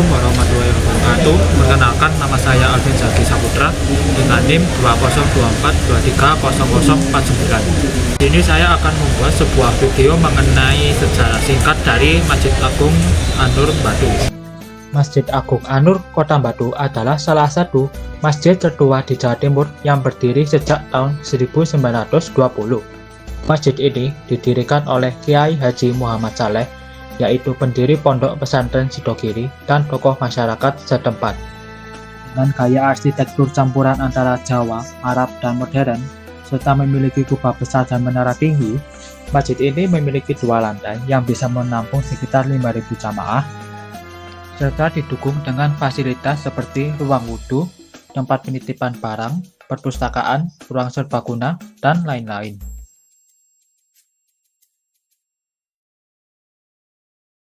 Assalamualaikum warahmatullahi wabarakatuh. Perkenalkan, nama saya Alvin Zaki Saputra dengan NIM 2024230049. Ini saya akan membuat sebuah video mengenai sejarah singkat dari Masjid Agung An-Nur Batu. Masjid Agung An-Nur Kota Batu adalah salah satu masjid tertua di Jawa Timur yang berdiri sejak tahun 1920. Masjid ini didirikan oleh Kiai Haji Muhammad Saleh, yaitu pendiri Pondok Pesantren Sidogiri dan tokoh masyarakat setempat. Dengan gaya arsitektur campuran antara Jawa, Arab, dan modern, serta memiliki kubah besar dan menara tinggi, masjid ini memiliki 2 lantai yang bisa menampung sekitar 5.000 jamaah, serta didukung dengan fasilitas seperti ruang wudhu, tempat penitipan barang, perpustakaan, ruang serbaguna, dan lain-lain.